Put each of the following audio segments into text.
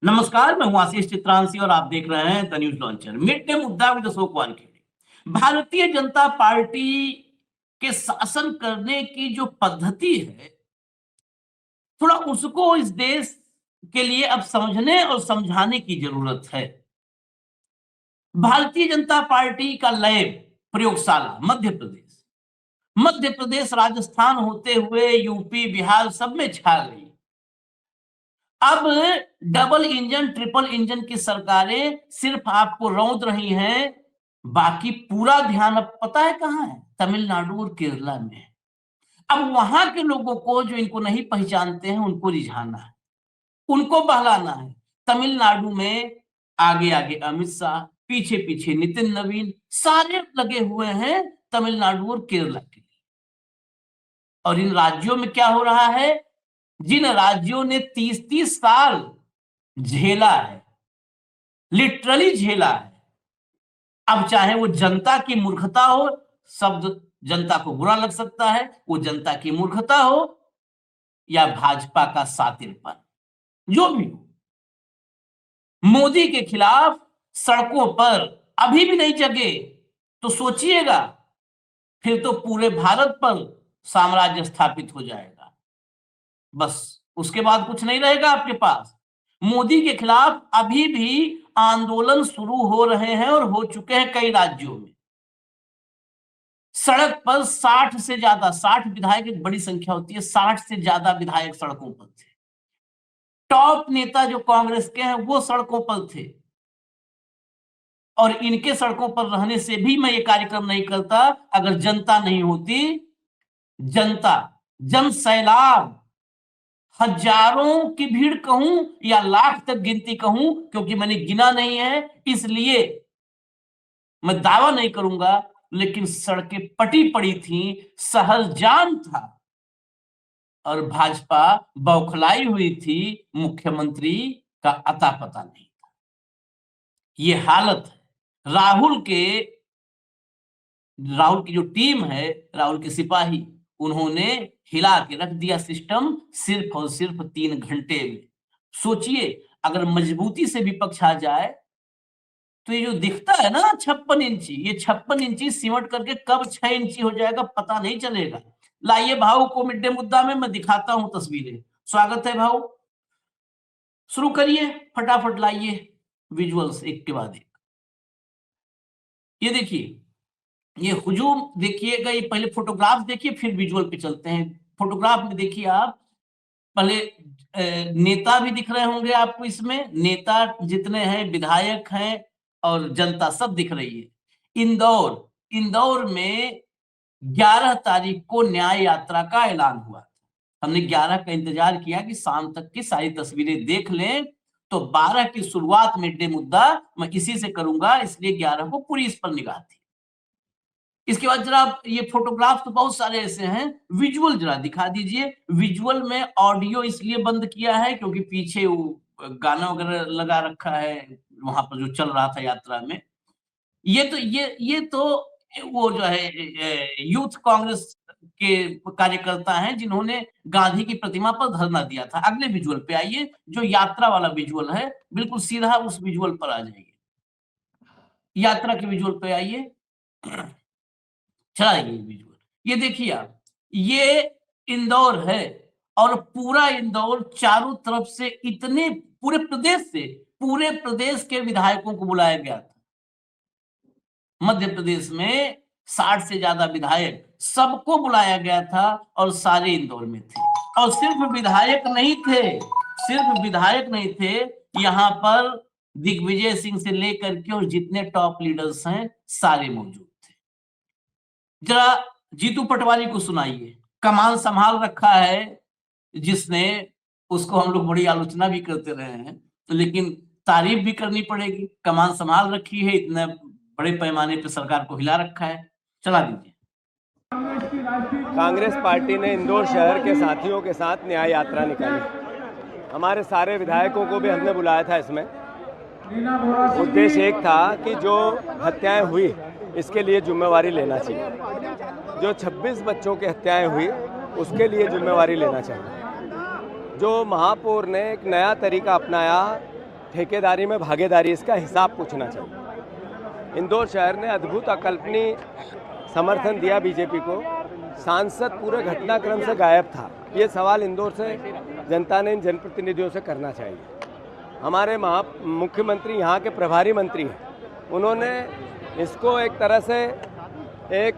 नमस्कार, मैं हूं आशीष चित्रांशी और आप देख रहे हैं the news launcher. Mid day मुद्दा विद अशोक वानखेड़े। भारतीय जनता पार्टी के शासन करने की जो पद्धति है, थोड़ा उसको इस देश के लिए अब समझने और समझाने की जरूरत है। भारतीय जनता पार्टी का लैब प्रयोगशाला मध्य प्रदेश, राजस्थान होते हुए यूपी, बिहार सब में छा गई। अब डबल इंजन, ट्रिपल इंजन की सरकारें सिर्फ आपको रौंद रही हैं, बाकी पूरा ध्यान अब पता है कहां है? तमिलनाडु और केरला में। अब वहां के लोगों को जो इनको नहीं पहचानते हैं उनको रिझाना है, उनको बहलाना है। तमिलनाडु में आगे आगे अमित शाह, पीछे पीछे नितिन नवीन, सारे लगे हुए हैं तमिलनाडु और केरला के लिए। और इन राज्यों में क्या हो रहा है? जिन राज्यों ने 30-30 साल झेला है, लिटरली झेला है, अब चाहे वो जनता की मूर्खता हो, शब्द जनता को बुरा लग सकता है, वो जनता की मूर्खता हो या भाजपा का सातिरपन, जो भी हो, मोदी के खिलाफ सड़कों पर अभी भी नहीं जगे तो सोचिएगा, फिर तो पूरे भारत पर साम्राज्य स्थापित हो जाएगा। बस उसके बाद कुछ नहीं रहेगा आपके पास। मोदी के खिलाफ अभी भी आंदोलन शुरू हो रहे हैं और हो चुके हैं कई राज्यों में। सड़क पर 60 से ज्यादा, 60 विधायक एक बड़ी संख्या होती है, 60 से ज्यादा विधायक सड़कों पर थे। टॉप नेता जो कांग्रेस के हैं वो सड़कों पर थे। और इनके सड़कों पर रहने से भी मैं ये कार्यक्रम नहीं करता अगर जनता नहीं होती। जनता, जन सैलाब, हजारों की भीड़ कहूं या लाख तक गिनती कहूं, क्योंकि मैंने गिना नहीं है इसलिए मैं दावा नहीं करूंगा, लेकिन सड़कें पटी पड़ी थी, शहर जाम था और भाजपा बौखलाई हुई थी, मुख्यमंत्री का अता पता नहीं था। ये हालत है। राहुल की जो टीम है, राहुल के सिपाही, उन्होंने हिला के रख दिया सिस्टम सिर्फ और सिर्फ 3 घंटे में। सोचिए, अगर मजबूती से विपक्ष आ जाए तो ये जो दिखता है ना 56 इंची, ये 56 इंची सिमट करके कब 6 इंची हो जाएगा पता नहीं चलेगा। लाइए भाऊ को मिड डे मुद्दा में मैं दिखाता हूं तस्वीरें। स्वागत है भाऊ, शुरू करिए, फटाफट लाइए विजुअल्स एक के बाद एक। ये देखिए, ये हुजूम देखिएगा, ये पहले फोटोग्राफ देखिए फिर विजुअल पे चलते हैं। फोटोग्राफ में देखिए आप, पहले नेता भी दिख रहे होंगे आपको, इसमें नेता जितने हैं, विधायक हैं और जनता सब दिख रही है। इंदौर में 11 तारीख को न्याय यात्रा का ऐलान हुआ। हमने 11 का इंतजार किया कि शाम तक की सारी तस्वीरें देख लें, तो 12 की शुरुआत मिड डे मुद्दा मैं इसी से करूंगा, इसलिए 11 को पूरी इस पर निगाह थी। इसके बाद जरा ये फोटोग्राफ तो बहुत सारे ऐसे हैं, विजुअल जरा दिखा दीजिए। विजुअल में ऑडियो इसलिए बंद किया है क्योंकि पीछे वो गाना वगैरह लगा रखा है वहां पर जो चल रहा था यात्रा में। ये तो वो जो है यूथ कांग्रेस के कार्यकर्ता हैं जिन्होंने गांधी की प्रतिमा पर धरना दिया था। अगले विजुअल पे आइए, जो यात्रा वाला विजुअल है, बिल्कुल सीधा उस विजुअल पर आ जाइए। यात्रा के विजुअल पे आइए, चलाइए विजुअल। ये देखिए आप, ये इंदौर है और पूरा इंदौर चारों तरफ से इतने पूरे प्रदेश के विधायकों को बुलाया गया था। मध्य प्रदेश में 60 से ज्यादा विधायक, सबको बुलाया गया था और सारे इंदौर में थे। और सिर्फ विधायक नहीं थे, यहाँ पर दिग्विजय सिंह से लेकर के और जितने टॉप लीडर्स हैं सारे मौजूद थे। जरा जीतू पटवारी को सुनाइए, कमान संभाल रखा है जिसने, उसको हम लोग बड़ी आलोचना भी करते रहे हैं, लेकिन तारीफ भी करनी पड़ेगी। कमान संभाल रखी है, इतने बड़े पैमाने पर सरकार को हिला रखा है। चला दीजिए। कांग्रेस पार्टी ने इंदौर शहर के साथियों के साथ न्याय यात्रा निकाली। हमारे सारे विधायकों को भी हमने बुलाया था। इसमें उद्देश्य एक था कि जो हत्याएं हुई इसके लिए जिम्मेवारी लेना चाहिए, जो 26 बच्चों की हत्याएं हुई उसके लिए जिम्मेवारी लेना चाहिए। जो महापौर ने एक नया तरीका अपनाया ठेकेदारी में भागीदारी, इसका हिसाब पूछना चाहिए। इंदौर शहर ने अद्भुत अकल्पनीय समर्थन दिया बीजेपी को, सांसद पूरे घटनाक्रम से गायब था। ये सवाल इंदौर से जनता ने इन जनप्रतिनिधियों से करना चाहिए। हमारे मुख्यमंत्री यहाँ के प्रभारी मंत्री हैं, उन्होंने इसको एक तरह से एक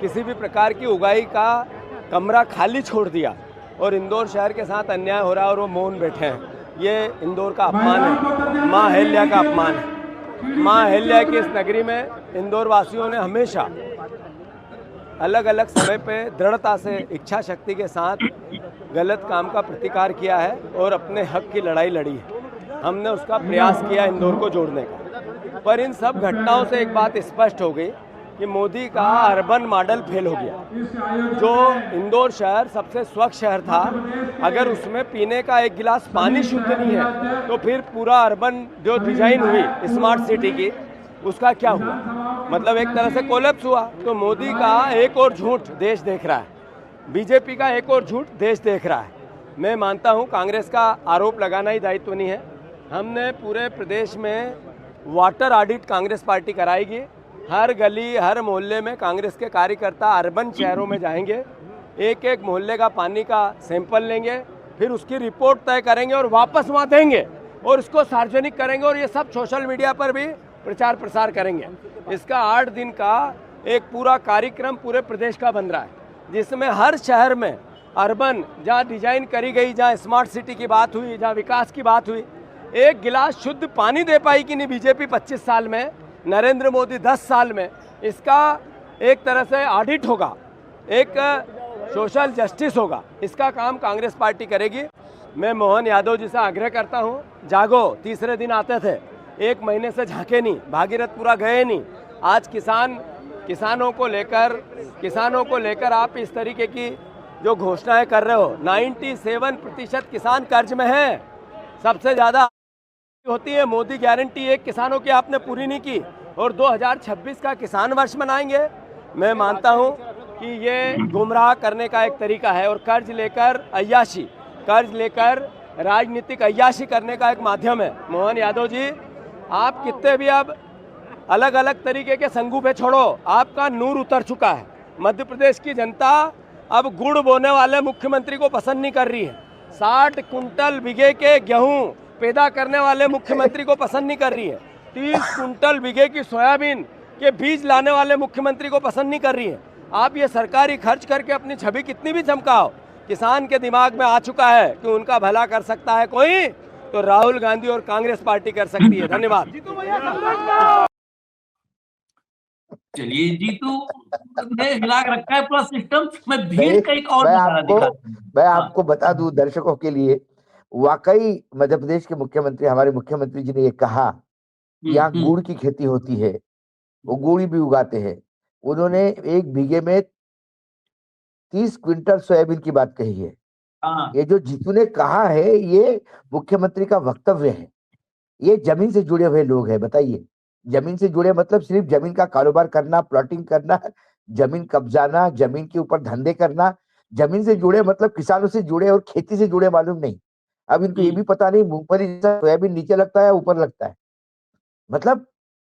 किसी भी प्रकार की उगाई का कमरा खाली छोड़ दिया और इंदौर शहर के साथ अन्याय हो रहा है और वो मौन बैठे हैं। ये इंदौर का अपमान है, माँ अहिल्या का अपमान है। माँ अहिल्या की इस नगरी में इंदौर वासियों ने हमेशा अलग अलग समय पे दृढ़ता से, इच्छा शक्ति के साथ गलत काम का प्रतिकार किया है और अपने हक की लड़ाई लड़ी है। हमने उसका प्रयास किया इंदौर को जोड़ने का, पर इन सब घटनाओं से एक बात स्पष्ट हो गई कि मोदी का अर्बन मॉडल फेल हो गया। जो इंदौर शहर सबसे स्वच्छ शहर था, अगर उसमें पीने का एक गिलास पानी शुद्ध नहीं है तो फिर पूरा अर्बन जो डिजाइन हुई स्मार्ट सिटी की, उसका क्या हुआ? मतलब एक तरह से कोलैप्स हुआ। तो मोदी का एक और झूठ देश देख रहा है, बीजेपी का एक और झूठ देश देख रहा है। मैं मानता हूं कांग्रेस का आरोप लगाना ही दायित्व नहीं है। हमने पूरे प्रदेश में वाटर ऑडिट कांग्रेस पार्टी कराएगी। हर गली, हर मोहल्ले में कांग्रेस के कार्यकर्ता अर्बन शहरों में जाएंगे, एक एक मोहल्ले का पानी का सैंपल लेंगे, फिर उसकी रिपोर्ट तय करेंगे और वापस वहाँ देंगे और उसको सार्वजनिक करेंगे और ये सब सोशल मीडिया पर भी प्रचार प्रसार करेंगे। इसका 8 दिन का एक पूरा कार्यक्रम पूरे प्रदेश का बन रहा है, जिसमें हर शहर में अर्बन जहाँ डिजाइन करी गई, जहाँ स्मार्ट सिटी की बात हुई, जहाँ विकास की बात हुई, एक गिलास शुद्ध पानी दे पाई कि नहीं बीजेपी 25 साल में, नरेंद्र मोदी 10 साल में, इसका एक तरह से ऑडिट होगा, एक सोशल जस्टिस होगा। इसका काम कांग्रेस पार्टी करेगी। मैं मोहन यादव जी से आग्रह करता हूं, जागो। तीसरे दिन आते थे, 1 महीने से झांके नहीं, भागीरथपुरा गए नहीं। आज किसानों को लेकर आप इस तरीके की जो घोषणाएं कर रहे हो। 97% किसान कर्ज में है, सबसे ज़्यादा होती है। मोदी गारंटी 1 किसानों की आपने पूरी नहीं की और 2026 का किसान वर्ष मनाएंगे। मैं मानता हूं कि ये गुमराह करने का एक तरीका है और कर्ज लेकर राजनीतिक अय्याशी करने का एक माध्यम है। मोहन यादव जी, आप कितने भी अब अलग अलग तरीके के संगूफे छोड़ो, आपका नूर उतर चुका है। मध्य प्रदेश की जनता अब गुड़ बोने वाले मुख्यमंत्री को पसंद नहीं कर रही है। 60 कुंटल बीघे के गेहूं पैदा करने वाले मुख्यमंत्री को पसंद नहीं कर रही है। 30 कुंटल बीघे की सोयाबीन के बीज लाने वाले मुख्यमंत्री को पसंद नहीं कर रही है। आप ये सरकारी खर्च करके अपनी छवि कितनी भी चमकाओ, किसान के दिमाग में आ चुका है कि उनका भला कर सकता है कोई, तो राहुल गांधी और कांग्रेस पार्टी कर सकती है। धन्यवाद। चलिए, जीतू ने हिला के रखा है पूरा सिस्टम। मैं भीड़ का एक और नजारा दिखाता हूं। मैं आपको बता दूं दर्शकों के लिए, वाकई मध्य प्रदेश के मुख्यमंत्री, हमारे मुख्यमंत्री जी ने ये कहा कि यहाँ गुड़ की खेती होती है, वो गुड़ भी उगाते हैं। उन्होंने 1 बीघे में 30 क्विंटल सोयाबीन की बात कही है। ये जो जीतू ने कहा है, ये मुख्यमंत्री का वक्तव्य है। ये जमीन से जुड़े हुए लोग हैं। बताइए, जमीन से जुड़े मतलब सिर्फ जमीन का कारोबार करना, प्लॉटिंग करना, जमीन कब्जाना, जमीन के ऊपर धंधे करना। जमीन से जुड़े मतलब किसानों से जुड़े और खेती से जुड़े मालूम नहीं। अब इनको ये भी पता नहीं मूंगफली जैसा सोयाबीन नीचे लगता है ऊपर लगता है। मतलब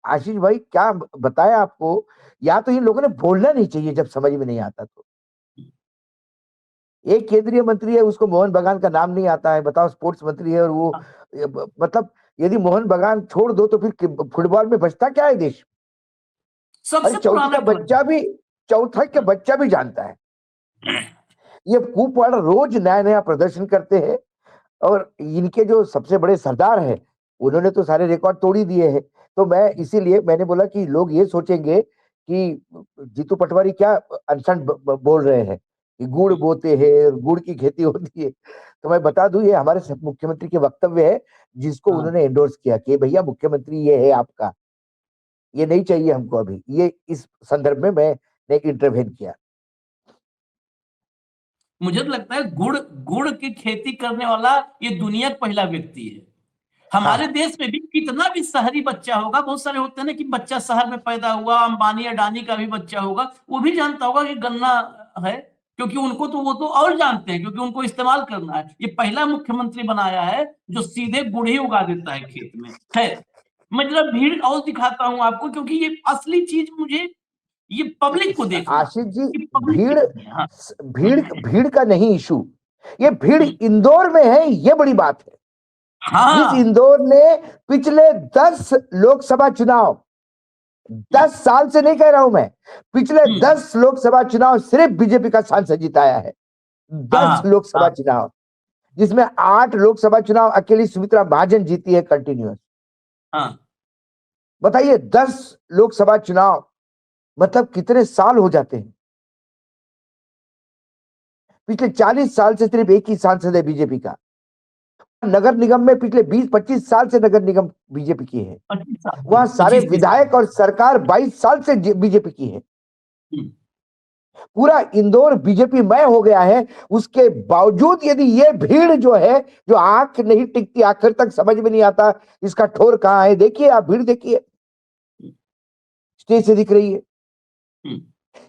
आशीष भाई, क्या बताया आपको, या तो इन लोगों ने बोलना नहीं चाहिए जब समझ में नहीं आता तो। एक केंद्रीय मंत्री है, उसको मोहन बागान का नाम नहीं आता है। बताओ, स्पोर्ट्स मंत्री है और वो मतलब यदि मोहन बागान छोड़ दो तो फिर फुटबॉल में बचता क्या है देश? सबसे चौथा का बच्चा भी जानता है। ये कुपवाड़ा रोज नया नया प्रदर्शन करते हैं और इनके जो सबसे बड़े सरदार हैं, उन्होंने तो सारे रिकॉर्ड तोड़ ही दिए हैं। तो मैं इसीलिए मैंने बोला कि लोग ये सोचेंगे कि जीतू पटवारी क्या अनशन बोल रहे हैं कि गुड़ बोते हैं और गुड़ की खेती होती है। तो मैं बता दूं, ये हमारे मुख्यमंत्री के वक्तव्य है, जिसको उन्होंने एंडोर्स किया कि भैया मुख्यमंत्री ये है आपका, ये नहीं चाहिए हमको अभी। ये इस संदर्भ में मैंने इंटरवेन किया। मुझे तो लगता है गुड़ की खेती करने वाला ये दुनिया का पहला व्यक्ति है। हमारे देश में भी कितना भी शहरी बच्चा होगा, बहुत सारे होते हैं ना कि बच्चा शहर में पैदा हुआ, अंबानी अडानी का भी बच्चा होगा, वो भी जानता होगा कि गन्ना है क्योंकि उनको तो वो तो और जानते हैं, क्योंकि उनको इस्तेमाल करना है। ये पहला मुख्यमंत्री बनाया है जो सीधे गुड़ ही उगा देता है खेत में। खैर, मैं जरा भीड़ और दिखाता हूं आपको, क्योंकि ये असली चीज मुझे ये पब्लिक को देखना। आशीष जी, कि पब्लिक भीड़ कितनी है। हाँ। भीड़ भीड़ का नहीं इशू, ये भीड़ इंदौर में है, ये बड़ी बात है। हाँ, जिस इंदौर ने पिछले 10 लोकसभा चुनाव, 10 साल से नहीं कह रहा हूं मैं, पिछले 10 लोकसभा चुनाव सिर्फ बीजेपी का सांसद जिताया है। 10 लोकसभा चुनाव, जिसमें 8 लोकसभा चुनाव अकेली सुमित्रा महाजन जीती है कंटिन्यूअस। बताइए, 10 लोकसभा चुनाव मतलब कितने साल हो जाते हैं। पिछले 40 साल से सिर्फ एक ही सांसद है बीजेपी का। नगर निगम में पिछले 20-25 साल से नगर निगम बीजेपी की है। वहां सारे विधायक और सरकार 22 साल से बीजेपी की है। पूरा इंदौर बीजेपी मय हो गया है। उसके बावजूद यदि ये भीड़ जो है, जो आंख नहीं टिकती, आखिर तक समझ में नहीं आता इसका ठोर कहां है। देखिए, आप भीड़ देखिए, स्टेज से दिख रही है।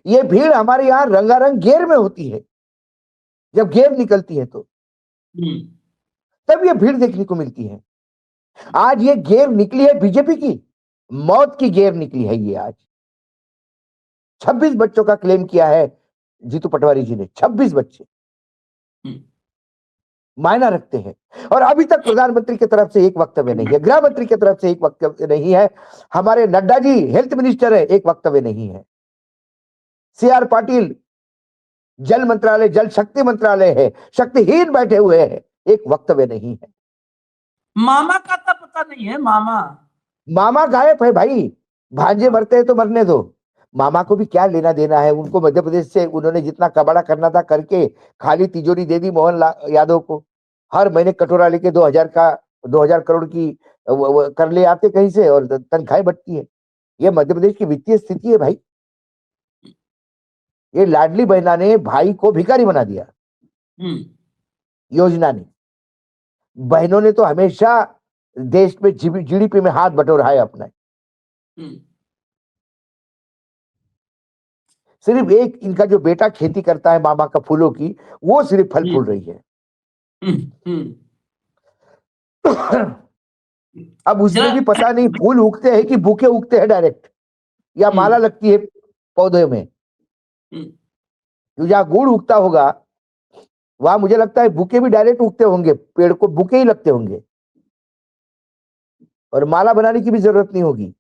ये भीड़ हमारे यहाँ रंगारंग गेर में होती है। जब गेर निकलती है तो तब ये भीड़ देखने को मिलती है। आज ये गेर निकली है बीजेपी की, मौत की गेर निकली है ये। आज 26 बच्चों का क्लेम किया है जीतू पटवारी जी ने। 26 बच्चे मायना रखते हैं। और अभी तक प्रधानमंत्री की तरफ से एक वक्तव्य नहीं है, गृह मंत्री की तरफ से एक वक्तव्य नहीं है, हमारे नड्डा जी हेल्थ मिनिस्टर है, एक वक्तव्य नहीं है, CR पाटिल जल मंत्रालय, जल शक्ति मंत्रालय है, शक्तिहीन बैठे हुए हैं, एक वक्तव्य नहीं है। मामा का तो पता नहीं है। मामा गायब है भाई। भांजे मरते हैं तो मरने दो, मामा को भी क्या लेना देना है। उनको मध्य प्रदेश से उन्होंने जितना कबाड़ा करना था करके खाली तिजोरी दे दी मोहन यादव को। हर महीने कटोरा लेके 2000 करोड़ की कर ले आते कहीं से, और तनख्वाहें बटती है। ये मध्य प्रदेश की वित्तीय स्थिति है भाई। ये लाडली बहना ने भाई को भिखारी बना दिया। योजना ने, बहनों ने तो हमेशा देश में GDP में हाथ बटोरा है अपना। सिर्फ एक इनका जो बेटा खेती करता है मामा का फूलों की, वो सिर्फ फल फूल रही है। अब उसमें भी पता नहीं फूल उगते हैं कि बुके उगते हैं डायरेक्ट, या माला लगती है पौधे में। जहां गुड़ उगता होगा वहां मुझे लगता है बुके भी डायरेक्ट उगते होंगे, पेड़ को बुके ही लगते होंगे, और माला बनाने की भी जरूरत नहीं होगी।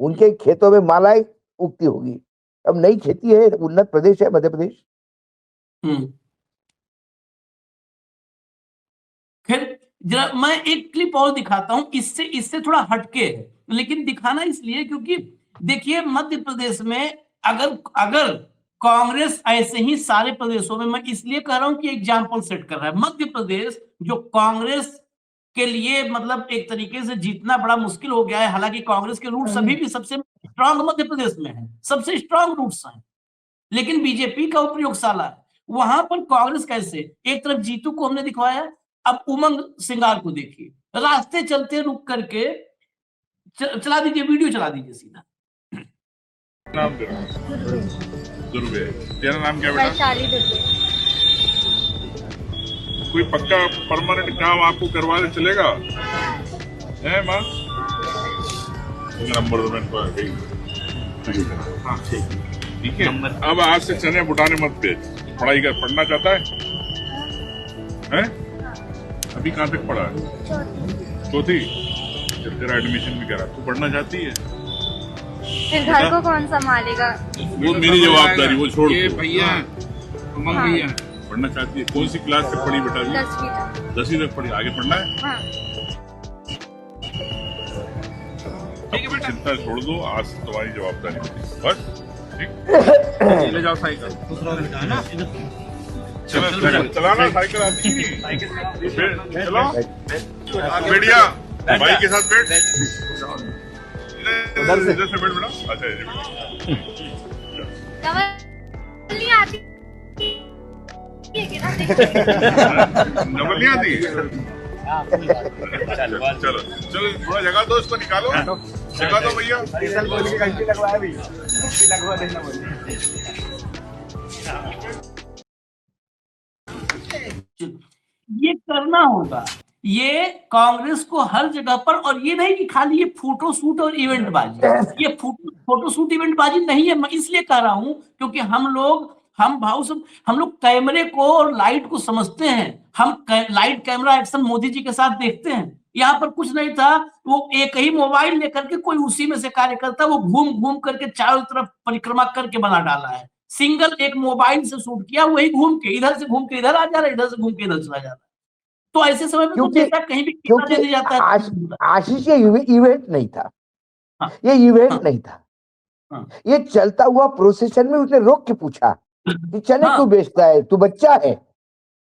उनके खेतों में मालाएं उगती होगी। अब नई खेती है, उन्नत प्रदेश है मध्य प्रदेश। फिर जरा मैं एक क्लिप और दिखाता हूं, इससे थोड़ा हटके है, लेकिन दिखाना इसलिए क्योंकि देखिए मध्य प्रदेश में अगर कांग्रेस ऐसे ही सारे प्रदेशों में, मैं इसलिए कह रहा हूं कि एग्जाम्पल सेट कर रहा है। मध्य प्रदेश जो कांग्रेस के लिए मतलब एक तरीके से जीतना बड़ा मुश्किल हो गया है। हालांकि कांग्रेस के रूट्स अभी भी सबसे स्ट्रांग मध्य प्रदेश में है, सबसे स्ट्रांग रूट्स हैं, लेकिन बीजेपी का प्रयोगशाला है। वहां पर कांग्रेस कैसे, एक तरफ जीतू को हमने दिखवाया, अब उमंग सिंगार को देखिए, रास्ते चलते रुक करके चला दीजिए, वीडियो चला दीजिए सीधा। नाम दुर्वे, तेरा नाम क्या बेटा? वैशाली दुर्वे। कोई पक्का परमानेंट काम आपको करवा दे चलेगा? है माँ? नंबर दो मैंने हाँ ठीक है। अब आज से चने बुटाने मत भेज। पढ़ाई कर, पढ़ना चाहता है? अभी कहाँ तक पढ़ा है? चौथी। जब तेरा एडमिशन भी करा, तू पढ़ना चाहती है? फिर घर को कौन संभालेगा? वो मेरी जवाबदारी, वो छोड़ दो। भैया भैया पढ़ना चाहती है? कौन सी क्लास तक पढ़ी बेटा? 10वीं तक पढ़ी। आगे पढ़ना है? हाँ। चिंता छोड़ दो, आज तुम्हारी जवाबदारी होगी बस। ठीक, ले जाओ साइकिल। चलो चलाना, साइकिल आती है। चलो बढ़िया, भाई के साथ बैठ। इधर से बैठ बेटा। अच्छा नहीं आती नंबर नहीं आती। चलो थोड़ा जगह दो, इसको निकालो, जगह दो भैया। करना होगा। ये कांग्रेस को हर जगह पर, और ये नहीं कि खाली ये फोटो शूट और इवेंट बाजी, ये फोटो शूट इवेंट बाजी नहीं है। मैं इसलिए कह रहा हूं क्योंकि हम भाव सब हम लोग कैमरे को और लाइट को समझते हैं। हम light camera action Modi ji के साथ देखते हैं। यहाँ पर कुछ नहीं था, वो एक ही मोबाइल लेकर के कोई उसी में से कार्य करता, वो घूम घूम करके चारों तरफ परिक्रमा करके बना डाला है। सिंगल एक मोबाइल से शूट किया, वही घूम के इधर से घूम के इधर आ जा रहा है, इधर से घूम के इधर चला जा रहा है। तो ऐसे समय में तो नेता कहीं भी क्योंकि दे जाता है। आशीष ये इवेंट नहीं था। हाँ, ये इवेंट हाँ, नहीं था। हाँ, ये चलता हुआ प्रोसेशन में उसने रोक के पूछा कि चने हाँ, क्यों बेचता है, तू बच्चा है,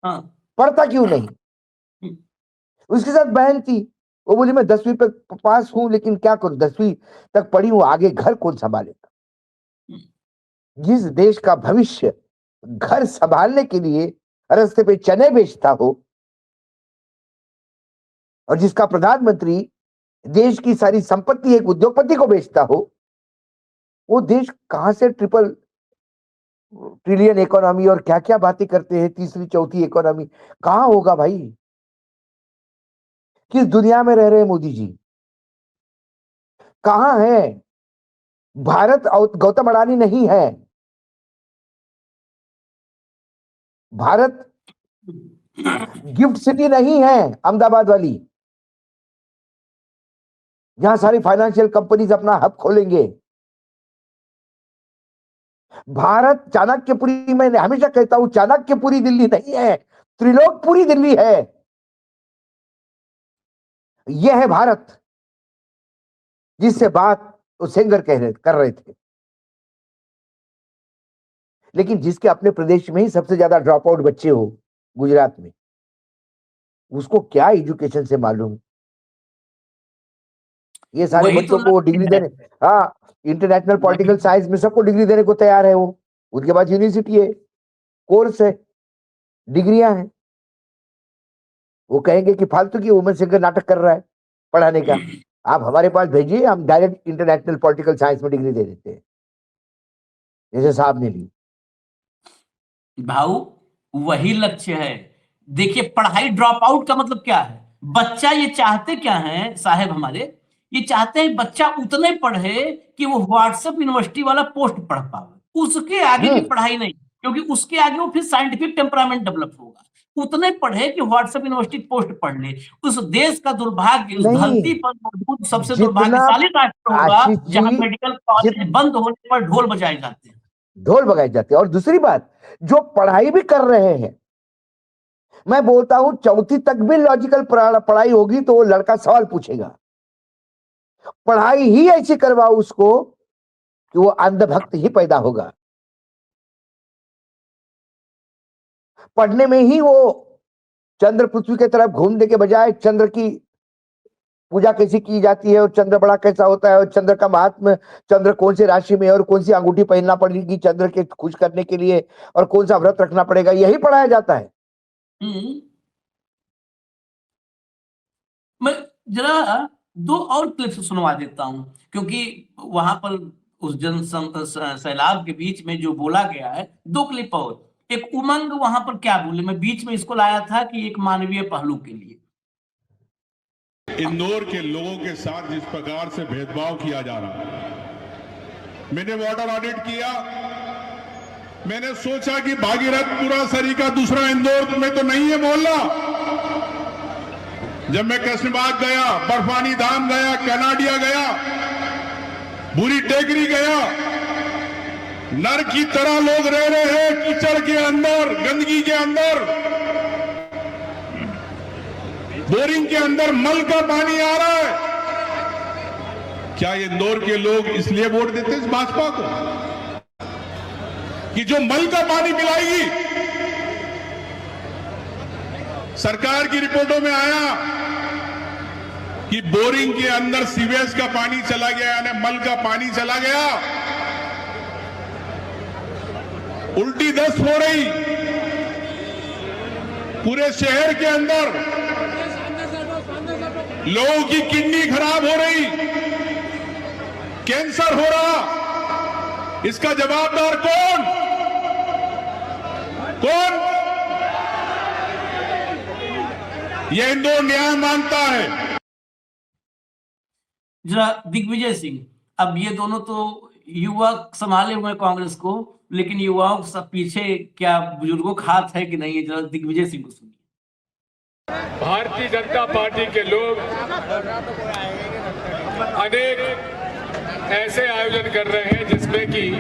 हाँ, पढ़ता क्यों नहीं। उसके साथ बहन थी, वो बोली मैं 10वीं पे पास हूं, लेकिन क्या करूं, 10वीं तक पढ़ी हूं, आगे घर कौन संभालेगा। जिस देश का भविष्य घर संभालने के लिए रास्ते पे चने बेचता हो, और जिसका प्रधानमंत्री देश की सारी संपत्ति एक उद्योगपति को बेचता हो, वो देश कहां से ट्रिपल ट्रिलियन इकोनॉमी और क्या क्या बातें करते हैं, तीसरी चौथी इकोनॉमी, कहां होगा भाई। किस दुनिया में रह रहे हैं मोदी जी, कहां है भारत। गौतम अडानी नहीं है भारत, गिफ्ट सिटी नहीं है अहमदाबाद वाली, जहां सारी फाइनेंशियल कंपनीज अपना हब खोलेंगे। भारत चाणक्यपुरी, मैं हमेशा कहता हूं चाणक्यपुरी दिल्ली नहीं है, त्रिलोकपुरी दिल्ली है। यह है भारत जिससे बात सेंगर कर रहे थे। लेकिन जिसके अपने प्रदेश में ही सबसे ज्यादा ड्रॉप आउट बच्चे हो, गुजरात में, उसको क्या एजुकेशन से मालूम। ये सारे बच्चों को डिग्री देने, हाँ, इंटरनेशनल पॉलिटिकल साइंस में सबको डिग्री देने को तैयार है वो। उनके पास यूनिवर्सिटी है, कोर्स है, डिग्रियां हैं। वो कहेंगे कि फालतू की उमर सिंह नाटक कर रहा है पढ़ाने का, आप हमारे पास भेजिए, हम डायरेक्ट इंटरनेशनल पॉलिटिकल साइंस में डिग्री दे देते हैं, जैसे साहब ने ली। भाऊ वही लक्ष्य है। देखिए, पढ़ाई ड्रॉप आउट का मतलब क्या है। बच्चा ये चाहते क्या है साहब हमारे, ये चाहते हैं बच्चा उतने पढ़े कि वो व्हाट्सएप यूनिवर्सिटी वाला पोस्ट पढ़ पावे, उसके आगे की पढ़ाई नहीं, क्योंकि उसके आगे वो फिर साइंटिफिक टेम्परामेंट डेवलप होगा। उतने पढ़े कि व्हाट्सएप यूनिवर्सिटी पोस्ट पढ़ ले। उस देश का दुर्भाग्य, उस धरती पर मौजूद सबसे दुर्भाग्यशाली राष्ट्र होगा जहां मेडिकल कॉलेज बंद होने पर ढोल बजाए जाते हैं, ढोल बजाए जाते हैं। और दूसरी बात, जो पढ़ाई भी कर रहे हैं, मैं बोलता हूं चौथी तक भी लॉजिकल पढ़ाई होगी तो वो लड़का सवाल पूछेगा। पढ़ाई ही ऐसी करवाओ उसको कि वो अंधभक्त ही पैदा होगा। पढ़ने में ही वो चंद्र पृथ्वी की तरफ घूमने के बजाय चंद्र की पूजा कैसी की जाती है, और चंद्र बड़ा कैसा होता है, और चंद्र का महात्म्य, चंद्र कौन सी राशि में, और कौन सी अंगूठी पहनना पड़ेगी चंद्र के खुश करने के लिए, और कौन सा व्रत रखना पड़ेगा, यही पढ़ाया जाता है। मैं जरा दो और क्लिप्स सुनवा देता हूं, क्योंकि वहां पर उस सैलाब के बीच में जो बोला गया है, दो क्लिप और। एक उमंग वहां पर क्या बोले, मैं बीच में इसको लाया था कि एक मानवीय पहलू के लिए। इंदौर के लोगों के साथ जिस प्रकार से भेदभाव किया जा रहा है, मैंने वाटर ऑडिट किया, मैंने सोचा कि भागीरथपुरा सरी का दूसरा इंदौर में तो नहीं है मोहल्ला। जब मैं कृष्णबाग गया, बर्फानी धाम गया, कनाडिया गया, बुरी टेकरी गया, नर की तरह लोग रह रहे हैं कीचड़ के अंदर, गंदगी के अंदर, बोरिंग के अंदर मल का पानी आ रहा है। क्या इंदौर के लोग इसलिए वोट देते हैं इस भाजपा को कि जो मल का पानी पिलाएगी? सरकार की रिपोर्टों में आया कि बोरिंग के अंदर सीवेज का पानी चला गया, यानी मल का पानी चला गया, उल्टी दस्त हो रही पूरे शहर के अंदर, लोगों की किडनी खराब हो रही, कैंसर हो रहा। इसका जवाबदार कौन? ये इंदौर न्याय मांगता है। जरा दिग्विजय सिंह, अब ये दोनों तो युवा संभाले हुए हैं कांग्रेस को, लेकिन युवाओं के सब पीछे क्या बुजुर्गों का हाथ है कि नहीं है? जरा दिग्विजय सिंह को सुनिए। भारतीय जनता पार्टी के लोग अनेक ऐसे आयोजन कर रहे हैं जिसमें कि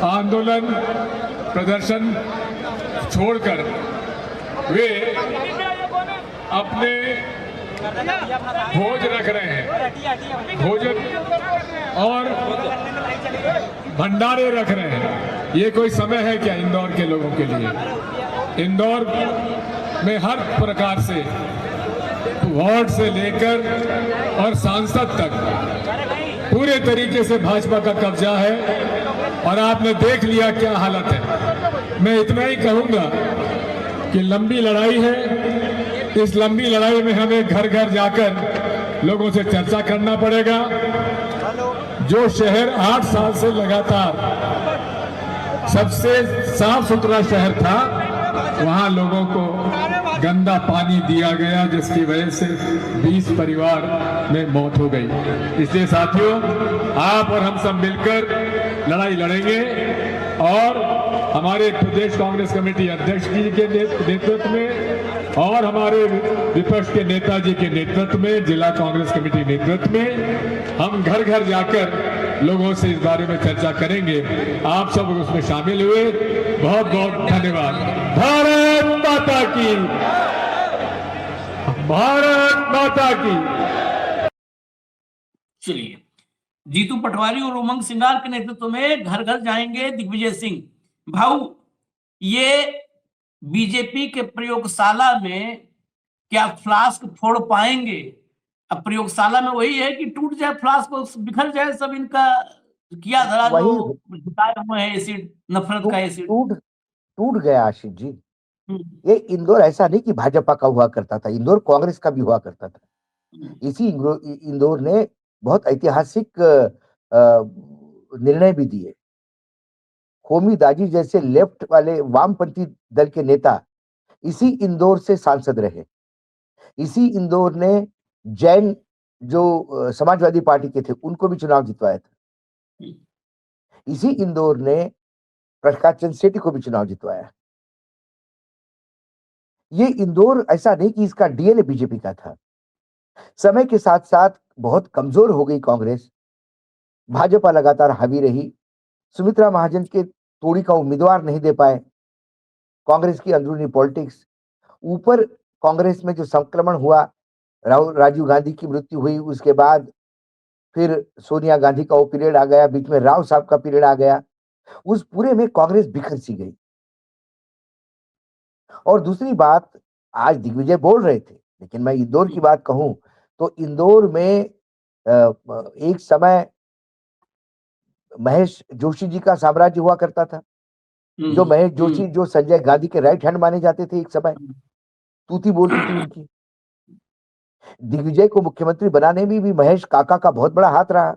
आंदोलन प्रदर्शन छोड़कर वे अपने भोज रख रहे हैं, भोजन और भंडारे रख रहे हैं। ये कोई समय है क्या इंदौर के लोगों के लिए? इंदौर में हर प्रकार से वार्ड से लेकर और सांसद तक पूरे तरीके से भाजपा का कब्जा है और आपने देख लिया क्या हालत है। मैं इतना ही कहूंगा कि लंबी लड़ाई है, इस लंबी लड़ाई में हमें घर घर जाकर लोगों से चर्चा करना पड़ेगा। जो शहर 8 साल से लगातार सबसे साफ सुथरा शहर था, वहां लोगों को गंदा पानी दिया गया, जिसकी वजह से 20 परिवार में मौत हो गई। इसलिए साथियों, आप और हम सब मिलकर लड़ाई लड़ेंगे और हमारे प्रदेश कांग्रेस कमेटी अध्यक्ष जी के नेतृत्व में और हमारे विपक्ष के नेताजी के नेतृत्व में, जिला कांग्रेस कमेटी नेतृत्व में हम घर घर जाकर लोगों से इस बारे में चर्चा करेंगे। आप सब उसमें शामिल हुए, बहुत बहुत धन्यवाद। भारत माता की, भारत माता की। चलिए, जीतू पटवारी और उमंग सिंगार के नेतृत्व में घर घर जाएंगे दिग्विजय सिंह। भाऊ, ये बीजेपी के प्रयोगशाला में क्या फ्लास्क फोड़ पाएंगे? अब प्रयोगशाला में वही है कि टूट जाए फ्लास्क, बिखर जाए सब इनका किया धरा जो जुटाए हुए हैं एसिड, नफरत का एसिड। टूट गया आशीष जी। ये इंदौर ऐसा नहीं कि भाजपा का हुआ करता था, इंदौर कांग्रेस का भी हुआ करता था। इसी इंदौर ने बहुत ऐतिहासिक निर्णय भी दिए। होमी दाजी जैसे लेफ्ट वाले वामपंथी दल के नेता इसी इंदौर से सांसद रहे। इसी इंदौर ने जैन जो समाजवादी पार्टी के थे उनको भी चुनाव जितवाया था। इसी इंदौर ने प्रकाश चंद्र सेठी को भी चुनाव जितवाया। ये इंदौर ऐसा नहीं कि इसका डीएनए बीजेपी का था। समय के साथ साथ बहुत कमजोर हो गई कांग्रेस, भाजपा लगातार हावी रही। सुमित्रा महाजन के तोड़ी का उम्मीदवार नहीं दे पाए। कांग्रेस की अंदरूनी पॉलिटिक्स, ऊपर कांग्रेस में जो संक्रमण हुआ, राजीव गांधी की मृत्यु हुई, उसके बाद फिर सोनिया गांधी का वो पीरियड आ गया, बीच में राव साहब का पीरियड आ गया। उस पूरे में कांग्रेस बिखर सी गई। और दूसरी बात, आज दिग्विजय बोल रहे थे, लेकिन मैं इंदौर की बात कहूं तो इंदौर में एक समय महेश जोशी जी का साम्राज्य हुआ करता था। जो महेश जोशी जो संजय गांधी के राइट हैंड माने जाते थे, एक समय तूती बोलती थी उनकी। दिग्विजय को मुख्यमंत्री बनाने में भी महेश काका का बहुत बड़ा हाथ रहा।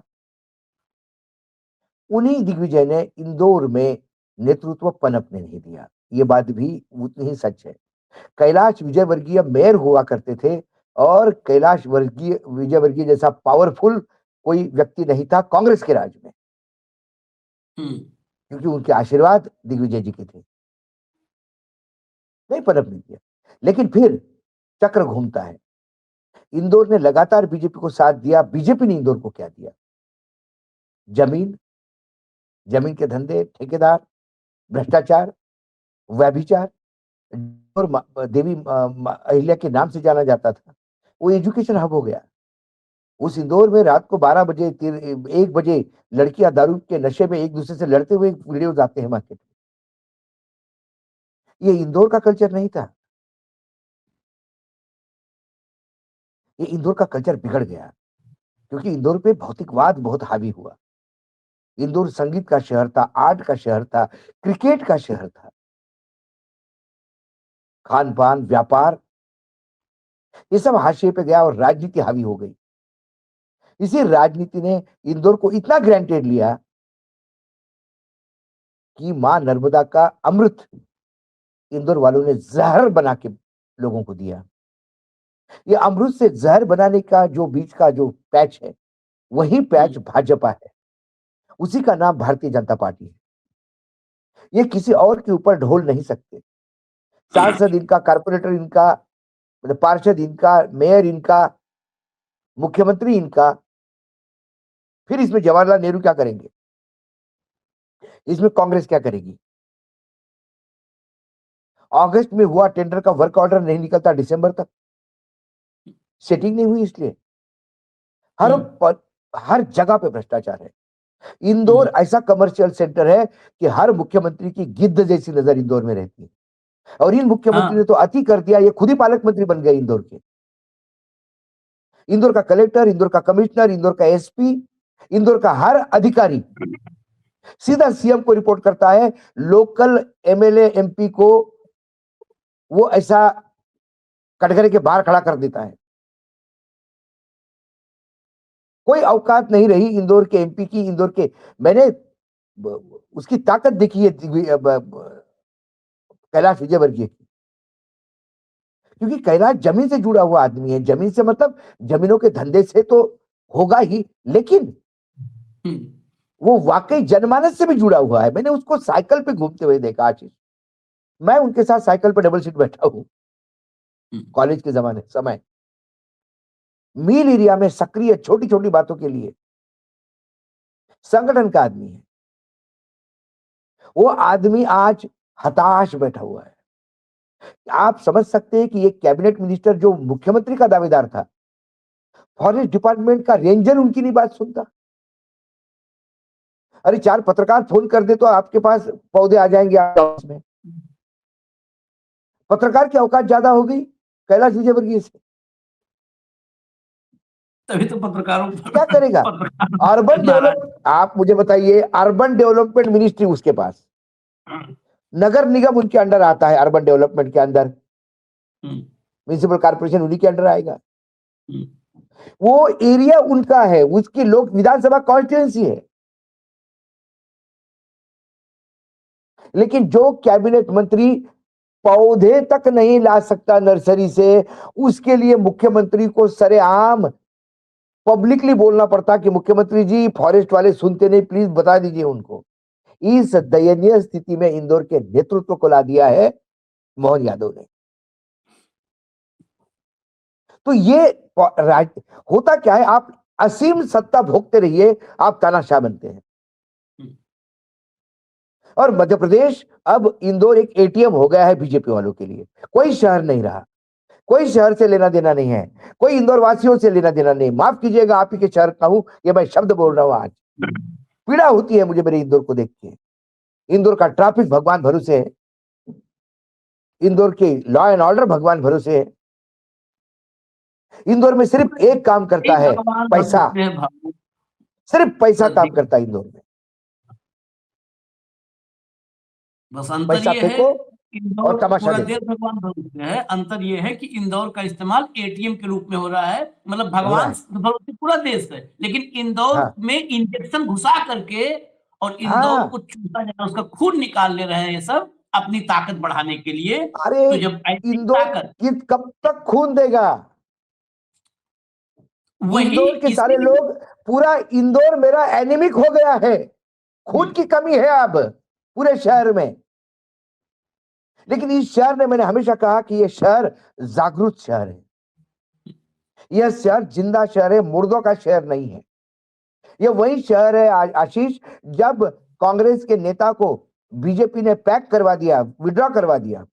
उन्हीं दिग्विजय ने इंदौर में नेतृत्व पनपने नहीं दिया। ये बात भी उतनी ही सच है। कैलाश विजयवर्गीय मेयर हुआ करते थे और कैलाश विजयवर्गीय जैसा पावरफुल कोई व्यक्ति नहीं था कांग्रेस के राज में, क्योंकि उनके आशीर्वाद दिग्विजय जी के थे। नहीं पनपने दिया। लेकिन फिर चक्र घूमता है। इंदौर ने लगातार बीजेपी को साथ दिया। बीजेपी ने इंदौर को क्या दिया? जमीन के धंधे, ठेकेदार, भ्रष्टाचार, व्यभिचार। और देवी अहिल्या के नाम से जाना जाता था। वो एजुकेशन हब हो गया। उस इंदौर में रात को 12 बजे 1 बजे लड़कियां दारू के नशे में एक दूसरे से लड़ते हुए वीडियोज आते हैं मार्केट में। ये इंदौर का कल्चर नहीं था। ये इंदौर का कल्चर बिगड़ गया क्योंकि इंदौर पे भौतिकवाद बहुत हावी हुआ। इंदौर संगीत का शहर था, आर्ट का शहर था, क्रिकेट का शहर था। खान पान, व्यापार, ये सब हाशिए पे गया और राजनीति हावी हो गई। इसी राजनीति ने इंदौर को इतना ग्रांटेड लिया कि मां नर्मदा का अमृत इंदौर वालों ने जहर बना के लोगों को दिया। ये अमरूद से जहर बनाने का जो बीच का जो पैच है, वही पैच भाजपा है, उसी का नाम भारतीय जनता पार्टी है। ये किसी और के ऊपर ढोल नहीं सकते। सांसद इनका, कारपोरेटर इनका, मतलब पार्षद इनका, मेयर इनका, मुख्यमंत्री इनका, फिर इसमें जवाहरलाल नेहरू क्या करेंगे, इसमें कांग्रेस क्या करेगी? अगस्त में हुआ टेंडर का वर्क ऑर्डर नहीं निकलता दिसंबर तक, सेटिंग नहीं हुई, इसलिए हर जगह पे भ्रष्टाचार है। इंदौर ऐसा कमर्शियल सेंटर है कि हर मुख्यमंत्री की गिद्ध जैसी नजर इंदौर में रहती है, और इन मुख्यमंत्री ने तो अति कर दिया, ये खुद ही पालक मंत्री बन गए इंदौर के। इंदौर का कलेक्टर, इंदौर का कमिश्नर, इंदौर का एसपी, इंदौर का हर अधिकारी सीधा सीएम को रिपोर्ट करता है। लोकल एमएलए एमपी को वो ऐसा कटघरे के बाहर खड़ा कर देता है। कोई औकात नहीं रही इंदौर के एमपी की, इंदौर के, मैंने उसकी ताकत देखी है कैलाश विजयवर्गीय की, क्योंकि कैलाश जमीन से जुड़ा हुआ आदमी है। जमीन से मतलब जमीनों के धंधे से तो होगा ही, लेकिन वो वाकई जनमानस से भी जुड़ा हुआ है। मैंने उसको साइकिल पे घूमते हुए देखा आशीष, मैं उनके साथ साइकिल पे डबल सीट बैठा हूं कॉलेज के समय। मील एरिया में सक्रिय, छोटी छोटी बातों के लिए संगठन का आदमी है। वो आदमी आज हताश बैठा हुआ है। आप समझ सकते हैं कि ये कैबिनेट मिनिस्टर जो मुख्यमंत्री का दावेदार था, फॉरेस्ट डिपार्टमेंट का रेंजर उनकी नहीं बात सुनता। अरे 4 पत्रकार फोन कर दे तो आपके पास पौधे आ जाएंगे आपके में। पत्रकार की औकात ज्यादा हो गई कैलाश विजयवर्गीय से, तभी तो पत्रकारों क्या करेगा? अर्बन डेवलप, आप मुझे बताइए, अर्बन डेवलपमेंट मिनिस्ट्री उसके पास, नगर निगम उनके अंडर आता है, अर्बन डेवलपमेंट के अंदर, म्युनिसिपल कॉर्पोरेशन उन्हीं के अंडर आएगा। वो एरिया उनका है, उसकी लोक विधानसभा कॉन्स्टिट्यूएंसी है। लेकिन जो कैबिनेट मंत्री पौधे तक नहीं ला सकता नर्सरी से, उसके लिए मुख्यमंत्री को सरेआम पब्लिकली बोलना पड़ता कि मुख्यमंत्री जी फॉरेस्ट वाले सुनते नहीं, प्लीज बता दीजिए उनको। इस दयनीय स्थिति में इंदौर के नेतृत्व को ला दिया है मोहन यादव ने। तो ये होता क्या है, आप असीम सत्ता भोगते रहिए, आप तानाशाह बनते हैं। और मध्य प्रदेश, अब इंदौर एक एटीएम हो गया है बीजेपी वालों के लिए। कोई शहर नहीं रहा, कोई शहर से लेना देना नहीं है, कोई इंदौर वासियों से लेना देना नहीं। माफ कीजिएगा, आप ही के शहर का हूं, ये मैं शब्द बोल रहा हूं। आज पीड़ा होती है मुझे मेरे इंदौर को देख के। इंदौर का ट्रैफिक भगवान भरोसे है, इंदौर के लॉ एंड ऑर्डर भगवान भरोसे है। इंदौर में सिर्फ एक काम करता है, पैसा, सिर्फ पैसा काम करता है इंदौर में। बस अंतर पैसा ये है, फेंको इंदौर और तमाशा पूरा देखो। देश भगवान भरोसे है। अंतर ये है कि इंदौर का इस्तेमाल एटीएम के रूप में हो रहा है, मतलब हो रहा भगवान है। भरोसे पूरा देश है, लेकिन इंदौर हाँ। में इंजेक्शन घुसा करके और इंदौर हाँ। को चूसा जाना, उसका खून निकाल ले रहे हैं ये सब अपनी ताकत बढ़ाने के लिए। अरे तो जब ऐसी इंदौर ताकत, कब तक खून देगा? वही इंदौर के सारे इसीलिए लोग, पूरा इंदौर मेरा एनीमिक हो गया है, खून की कमी है अब पूरे शहर में। लेकिन इस शहर ने, मैंने हमेशा कहा कि यह शहर जागरूक शहर है, यह शहर जिंदा शहर है, मुर्दों का शहर नहीं है। यह वही शहर है आशीष, जब कांग्रेस के नेता को बीजेपी ने पैक करवा दिया, विड्रॉ करवा दिया,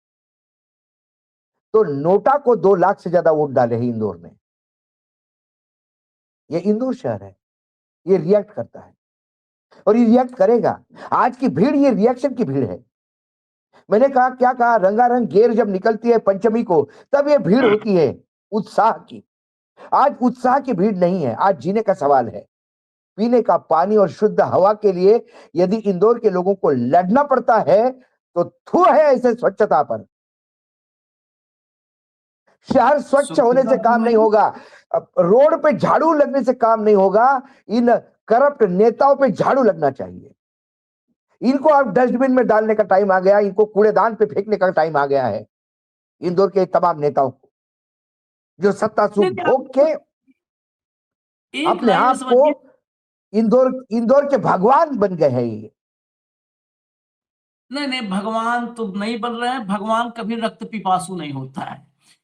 तो नोटा को 2 लाख से ज्यादा वोट डाले हैं इंदौर में। यह इंदौर शहर है, ये रिएक्ट करता है और ये रिएक्ट करेगा। आज की भीड़ ये रिएक्शन की भीड़ है। मैंने कहा, क्या कहा, रंगारंग गेर जब निकलती है पंचमी को, तब ये भीड़ होती है उत्साह की। आज उत्साह की भीड़ नहीं है, आज जीने का सवाल है। पीने का पानी और शुद्ध हवा के लिए यदि इंदौर के लोगों को लड़ना पड़ता है तो थू है ऐसे स्वच्छता पर। शहर स्वच्छ होने से काम नहीं होगा, रोड पे झाड़ू लगने से काम नहीं होगा, इन करप्ट नेताओं पे झाड़ू लगना चाहिए। इनको अब डस्टबिन में डालने का टाइम आ गया, इनको कूड़ेदान पे फेंकने का टाइम आ गया है। इंदौर के तमाम नेताओं को, जो सत्ता सुख भोग के एक अपने लाइन में आप समझिए, को इंदौर के भगवान बन गए हैं। ये नहीं नहीं, भगवान तो नहीं बन रहे हैं। भगवान कभी रक्त पिपासु नहीं होता है।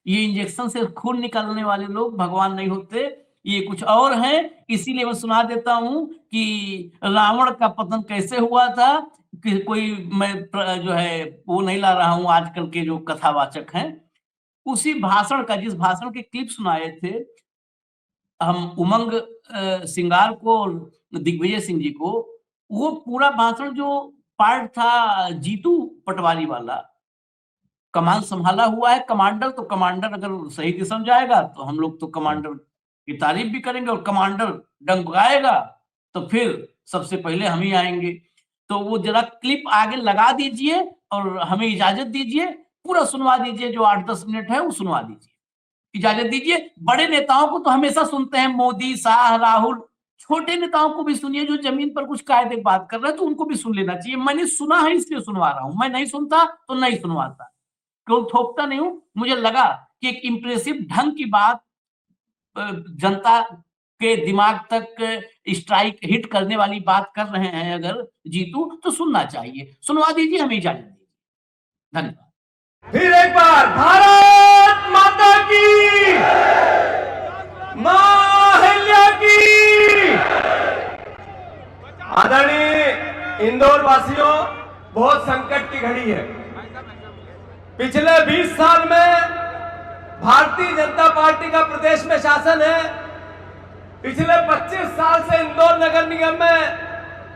ये इंजेक्शन से खून निकालने वाले लोग भगवान नहीं होते, ये कुछ और हैं। इसीलिए मैं सुना देता हूं कि रावण का पतन कैसे हुआ था। कि कोई मैं जो है वो नहीं ला रहा हूं, आजकल के जो कथावाचक हैं, उसी भाषण का, जिस भाषण के क्लिप सुनाए थे हम उमंग सिंगार को और दिग्विजय सिंह जी को, वो पूरा भाषण जो पार्ट था जीतू पटवारी वाला, कमान संभाला हुआ है कमांडर, तो कमांडर अगर सही किस्म जाएगा तो हम लोग तो कमांडर की तारीफ भी करेंगे, और कमांडर डंक गाएगा तो फिर सबसे पहले हम ही आएंगे। तो वो जरा क्लिप आगे लगा दीजिए और हमें इजाजत दीजिए, पूरा सुनवा दीजिए, जो 8-10 मिनट है वो सुनवा दीजिए, इजाजत दीजिए। बड़े नेताओं को तो हमेशा सुनते हैं, मोदी, शाह, राहुल। छोटे नेताओं को भी सुनिए, जो जमीन पर कुछ कायदे बात कर रहे हैं, तो उनको भी सुन लेना चाहिए। मैंने सुना है इसलिए सुनवा रहा हूं, मैं नहीं सुनता तो नहीं सुनवाता, क्यों थोपता नहीं हूं। मुझे लगा कि एक इंप्रेसिव ढंग की बात जनता के दिमाग तक स्ट्राइक हिट करने वाली बात कर रहे हैं अगर जीतू, तो सुनना चाहिए। सुनवा दीजिए, हमें इजाजत दीजिए। धन्यवाद। फिर एक बार भारत माता की, मां अहिल्या की। आदरणीय इंदौर वासियों, बहुत संकट की घड़ी है। पिछले 20 साल में भारतीय जनता पार्टी का प्रदेश में शासन है। पिछले 25 साल से इंदौर नगर निगम में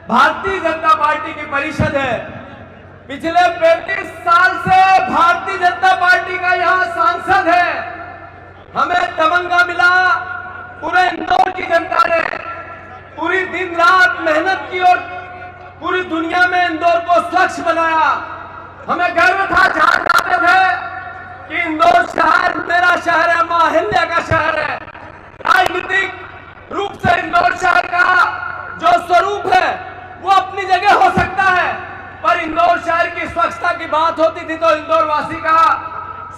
भारतीय जनता पार्टी की परिषद है। पिछले 35 साल से भारतीय जनता पार्टी का यहां सांसद है। हमें तमंगा मिला, पूरे इंदौर की जनता ने पूरी दिन रात मेहनत की और पूरी दुनिया में इंदौर को स्वच्छ बनाया। हमें गर्व था, जहां जाते थे कि इंदौर शहर मेरा शहर है, मां अहिल्या का शहर है। राजनीतिक रूप से इंदौर शहर का जो स्वरूप है वो अपनी जगह हो सकता है, पर इंदौर शहर की स्वच्छता की बात होती थी तो इंदौर वासी का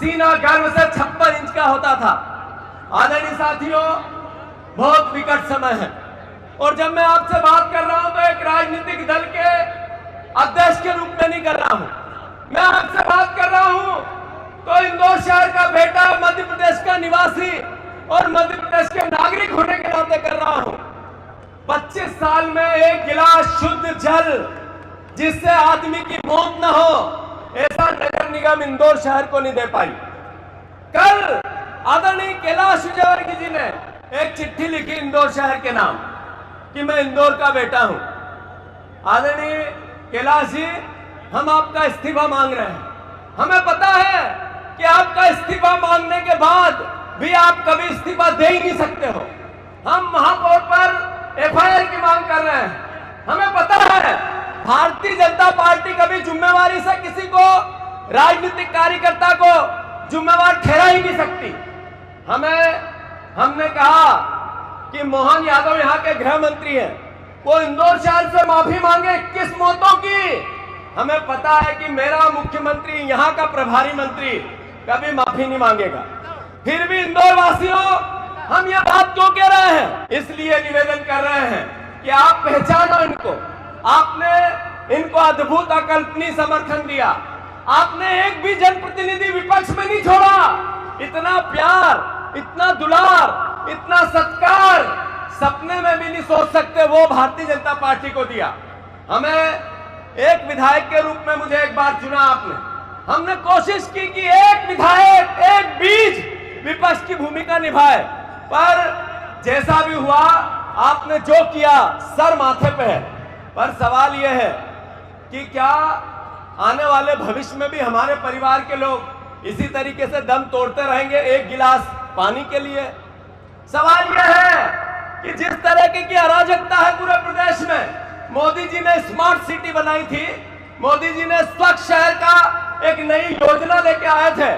सीना गर्व से 56 इंच का होता था। आदरणीय साथियों, बहुत विकट समय है, और जब मैं आपसे बात कर रहा हूं तो एक राजनीतिक दल के अध्यक्ष के रूप में नहीं कर रहा हूं। मैं आपसे बात कर रहा हूं तो इंदौर शहर का बेटा, मध्य प्रदेश का निवासी और मध्य प्रदेश के नागरिक होने के नाते कर रहा हूं। 25 साल में एक गिलास शुद्ध जल जिससे आदमी की मौत न हो, ऐसा नगर निगम इंदौर शहर को नहीं दे पाई। कल आदरणीय कैलाश विजयवर्गीय जी ने एक चिट्ठी लिखी इंदौर शहर के नाम कि मैं इंदौर का बेटा हूं। आदरणीय कैलाश जी, हम आपका इस्तीफा मांग रहे हैं। हमें पता है कि आपका इस्तीफा मांगने के बाद भी आप कभी इस्तीफा दे ही नहीं सकते हो। हम महापौर पर एफआईआर की मांग कर रहे हैं। हमें पता है भारतीय जनता पार्टी कभी जिम्मेवारी से किसी को, राजनीतिक कार्यकर्ता को जिम्मेवार ठहरा ही नहीं सकती। हमने कहा कि मोहन यादव यहाँ के गृह मंत्री हैं, वो इंदौर शहर से माफी मांगे 21 मौतों की। हमें पता है कि मेरा मुख्यमंत्री, यहाँ का प्रभारी मंत्री कभी माफी नहीं मांगेगा। फिर भी इंदौर वासियों, हम ये बात क्यों कह रहे हैं? इसलिए निवेदन कर रहे हैं कि आप पहचानो इनको। आपने इनको अद्भुत अकल्पनीय समर्थन दिया। आपने एक भी जनप्रतिनिधि विपक्ष में नहीं छोड़ा। इतना प्यार, इतना दुलार, इतना सत्कार सपने में भी नहीं सोच सकते, वो भारतीय जनता पार्टी को दिया। हमें एक विधायक के रूप में मुझे एक बार चुना आपने। हमने कोशिश की कि एक विधायक, एक बीज विपक्ष की भूमिका निभाए, पर जैसा भी हुआ आपने जो किया सर माथे पे है। पर सवाल यह है कि क्या आने वाले भविष्य में भी हमारे परिवार के लोग इसी तरीके से दम तोड़ते रहेंगे एक गिलास पानी के लिए? सवाल यह है कि जिस तरह की अराजकता है पूरे प्रदेश में, मोदी जी ने स्मार्ट सिटी बनाई थी, मोदी जी ने स्वच्छ शहर का एक नई योजना लेके आए थे।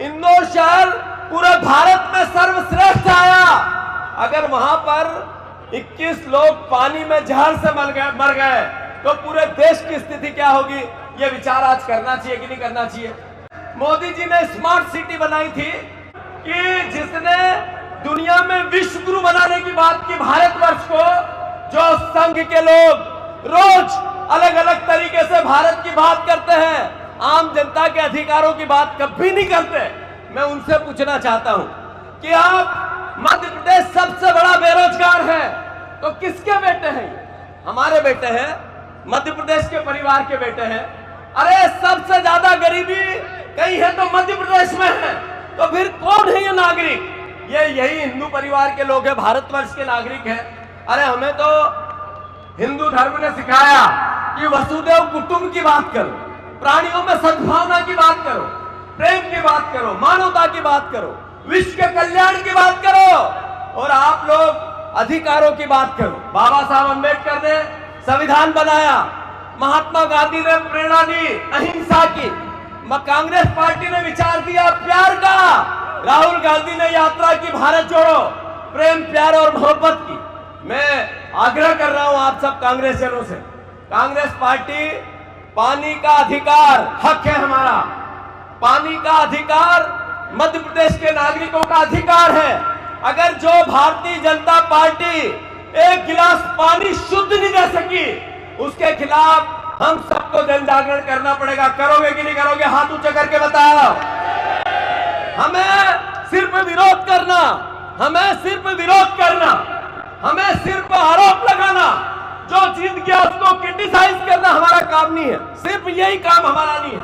इंदौर शहर पूरे भारत में सर्वश्रेष्ठ आया। अगर वहां पर 21 लोग पानी में जहर से मर गए तो पूरे देश की स्थिति क्या होगी? ये विचार आज करना चाहिए कि नहीं करना चाहिए? मोदी जी ने स्मार्ट सिटी बनाई थी कि जिसने दुनिया में विश्व गुरु बनाने की बात की भारतवर्ष को, जो संघ के लोग रोज अलग अलग तरीके से भारत की बात करते हैं, आम जनता के अधिकारों की बात कभी नहीं करते। मैं उनसे पूछना चाहता हूं कि आप मध्य प्रदेश सबसे बड़ा बेरोजगार है तो किसके बेटे हैं? हमारे बेटे हैं, मध्य प्रदेश के परिवार के बेटे हैं। अरे सबसे ज्यादा गरीबी कहीं है तो मध्य प्रदेश में है, तो फिर कौन है ये नागरिक? यही हिंदू परिवार के लोग हैं, भारतवर्ष के नागरिक हैं। अरे हमें तो हिंदू धर्म ने सिखाया कि वसुदेव कुटुंब की बात करो, प्राणियों में सद्भावना की बात करो, प्रेम की बात करो, मानवता की बात करो, विश्व के कल्याण की बात करो, और आप लोग अधिकारों की बात करो। बाबा साहब अम्बेडकर ने संविधान बनाया, महात्मा गांधी ने प्रेरणा दी अहिंसा की, कांग्रेस पार्टी ने विचार दिया प्यार का, राहुल गांधी ने यात्रा की भारत जोड़ो, प्रेम प्यार और मोहब्बत की। मैं आग्रह कर रहा हूं आप सब कांग्रेस जनों से, कांग्रेस पार्टी, पानी का अधिकार हक है हमारा, पानी का अधिकार मध्य प्रदेश के नागरिकों का अधिकार है। अगर जो भारतीय जनता पार्टी एक गिलास पानी शुद्ध नहीं दे सकी, उसके खिलाफ हम सबको जन जागरण करना पड़ेगा। करोगे कि नहीं करोगे? हाथ ऊंचा करके बताओ। हमें सिर्फ विरोध करना, हमें सिर्फ विरोध करना, हमें सिर्फ आरोप लगाना, जो जीत गया उसको क्रिटिसाइज करना हमारा काम नहीं है। सिर्फ यही काम हमारा नहीं है।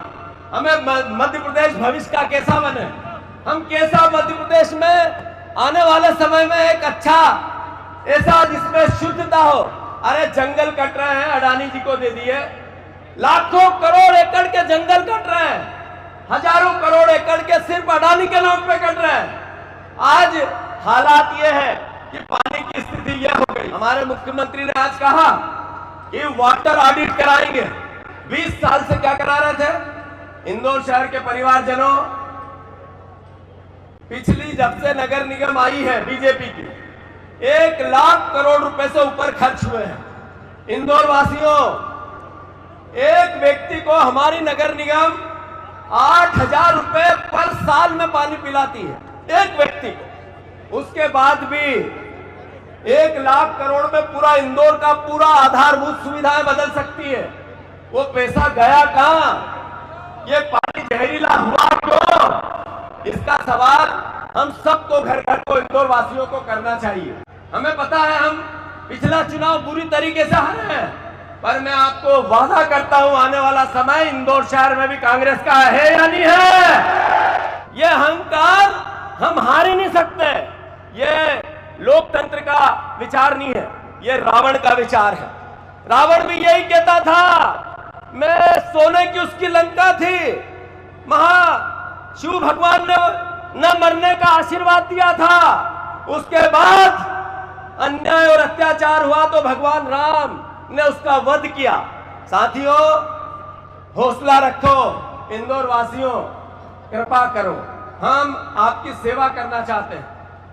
हमें मध्य प्रदेश भविष्य का कैसा बने, हम कैसा मध्य प्रदेश में आने वाले समय में एक अच्छा ऐसा जिसमें शुद्धता हो। अरे जंगल कट रहे हैं, अडानी जी को दे दिए, लाखों करोड़ एकड़ के जंगल कट रहे हैं, हजारों करोड़ एकड़ के सिर्फ अडानी के नाम पे कट रहे हैं। आज हालात ये है कि पानी की स्थिति यह हो गई। हमारे मुख्यमंत्री ने आज कहा कि वाटर ऑडिट कराएंगे। 20 साल से क्या करा रहे थे? इंदौर शहर के परिवारजनों, पिछली जब से नगर निगम आई है बीजेपी की, 1 लाख करोड़ रुपए से ऊपर खर्च हुए हैं। इंदौर वासियों, एक व्यक्ति को हमारी नगर निगम 8,000 रुपए पर साल में पानी पिलाती है, एक व्यक्ति को। उसके बाद भी 1 लाख करोड़ में पूरा इंदौर का पूरा आधारभूत सुविधाएं बदल सकती है। वो पैसा गया कहां? ये पानी जहरीला हुआ क्यों? इसका सवाल हम सबको, घर घर को, इंदौर वासियों को करना चाहिए। हमें पता है हम पिछला चुनाव बुरी तरीके से हारे हैं, पर मैं आपको वादा करता हूं आने वाला समय इंदौर शहर में भी कांग्रेस का है या नहीं है। ये अहंकार हम हार ही नहीं सकते। ये लोकतंत्र का विचार नहीं है, ये रावण का विचार है। रावण भी यही कहता था, मैं सोने की उसकी लंका थी, शिव भगवान ने न मरने का आशीर्वाद दिया था। उसके बाद अन्याय और अत्याचार हुआ तो भगवान राम ने उसका वध किया। साथियों, हौसला रखो, इंदौर वासियों कृपा करो, हम आपकी सेवा करना चाहते हैं।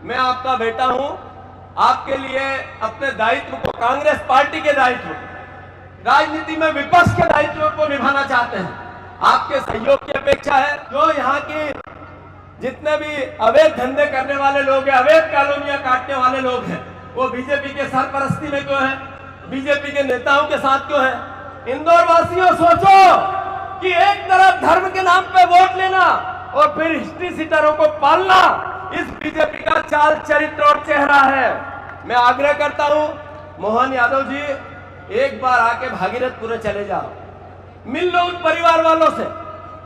मैं आपका बेटा हूं, आपके लिए अपने दायित्व को, कांग्रेस पार्टी के दायित्व, राजनीति में विपक्ष के दायित्व को निभाना चाहते हैं। आपके सहयोग की अपेक्षा है। जो यहाँ के जितने भी अवैध धंधे करने वाले लोग हैं, अवैध कॉलोनियां काटने वाले लोग हैं, वो बीजेपी के सरपरस्ती में क्यों है, बीजेपी के नेताओं के साथ क्यों है? इंदौर वासियों सोचो कि एक तरफ धर्म के नाम पे वोट लेना और फिर हिस्ट्री सीटरों को पालना, इस बीजेपी का चाल चरित्र और चेहरा है। मैं आग्रह करता हूं, मोहन यादव जी, एक बार आके भागीरथपुर चले जाओ, मिल लो उन परिवार वालों से।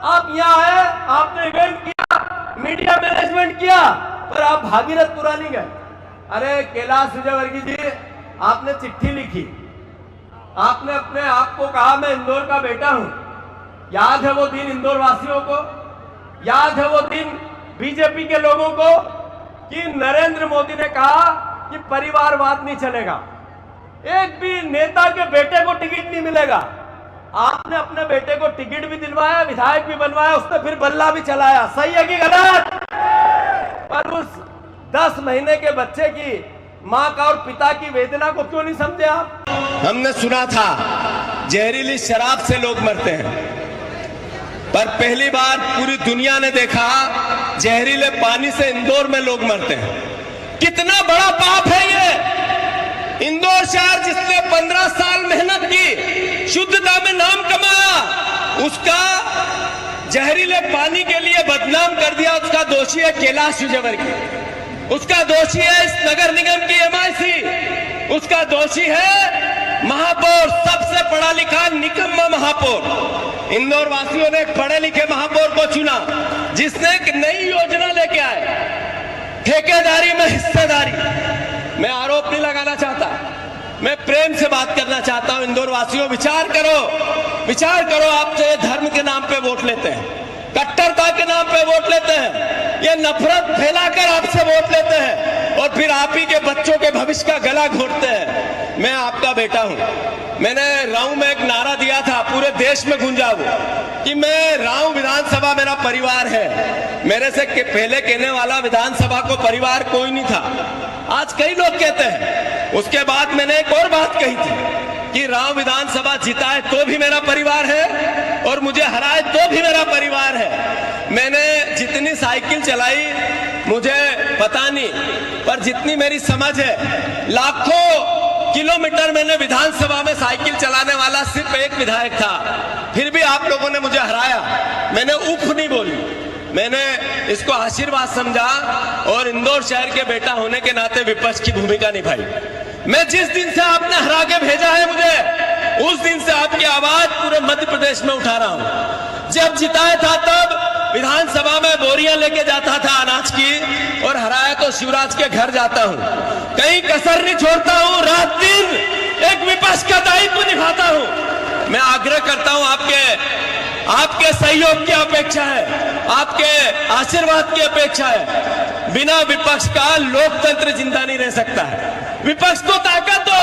आप यहाँ आए, आपने इवेंट किया, मीडिया मैनेजमेंट किया, पर आप भागीरथपुरा नहीं गए। अरे कैलाश विजयवर्गीय जी, आपने चिट्ठी लिखी, आपने अपने आप को कहा मैं इंदौर का बेटा हूं। याद है वो दिन इंदौर वासियों को? याद है वो दिन बीजेपी के लोगों को कि नरेंद्र मोदी ने कहा कि परिवारवाद नहीं चलेगा, एक भी नेता के बेटे को टिकट नहीं मिलेगा। आपने अपने बेटे को टिकट भी दिलवाया, विधायक भी बनवाया, उसने फिर बल्ला भी चलाया। सही है कि गलत? पर उस 10 महीने के बच्चे की, माँ का और पिता की वेदना को क्यों नहीं समझे आप? हमने सुना था जहरीली शराब से लोग मरते हैं, पर पहली बार पूरी दुनिया ने देखा जहरीले पानी से इंदौर में लोग मरते हैं। कितना बड़ा पाप है ये। इंदौर शहर जिसने 15 साल मेहनत की, शुद्धता में नाम कमाया, उसका जहरीले पानी के लिए बदनाम कर दिया। उसका दोषी है कैलाश विजयवर्गीय, उसका दोषी है इस नगर निगम की MIC, उसका दोषी है महापौर, सबसे पढ़ा लिखा निकम्मा महापौर। इंदौर वासियों ने एक पढ़े लिखे महापौर को चुना जिसने एक नई योजना लेके आए, ठेकेदारी में हिस्सेदारी। मैं आरोप नहीं लगाना चाहता, मैं प्रेम से बात करना चाहता हूं। इंदौर वासियों, विचार करो, विचार करो। आप जो ये धर्म के नाम पे वोट लेते हैं, कट्टरता के नाम पे वोट लेते हैं, ये नफरत फैलाकर आपसे वोट लेते हैं और फिर आप ही के बच्चों के भविष्य का गला घोटते हैं। मैं आपका बेटा हूं। मैंने राऊ में एक नारा दिया था, पूरे देश में गूंजा वो, कि मैं राऊ विधानसभा मेरा परिवार है। मेरे से पहले कहने वाला विधानसभा को परिवार कोई नहीं था, आज कई लोग कहते हैं। उसके बाद मैंने एक और बात कही थी कि राव विधानसभा जिताए तो भी मेरा परिवार है और मुझे हराए तो भी मेरा परिवार है। मैंने जितनी साइकिल चलाई मुझे पता नहीं, पर जितनी मेरी समझ है, लाखों किलोमीटर मैंने विधानसभा में साइकिल चलाने वाला सिर्फ एक विधायक था, फिर भी आप लोगों ने मुझे हराया। मैंने उफ नहीं बोली, मैंने इसको आशीर्वाद समझा और इंदौर शहर के बेटा होने के नाते विपक्ष की भूमिका निभाई। मैं जिस दिन से आपने हरा के भेजा है मुझे, उस दिन से आपकी आवाज पूरे मध्य प्रदेश में उठा रहा हूं। जब जिताया था तब विधानसभा में बोरियां लेके जाता था अनाज की, और हराया तो शिवराज के घर जाता हूं। कहीं कसर नहीं छोड़ता हूं, रात दिन एक विपक्ष का दायित्व निभाता हूं। मैं आग्रह करता हूं, आपके सहयोग की अपेक्षा है, आपके आशीर्वाद की अपेक्षा है। बिना विपक्ष का लोकतंत्र जिंदा नहीं रह सकता है। विपक्ष को ताकत दो,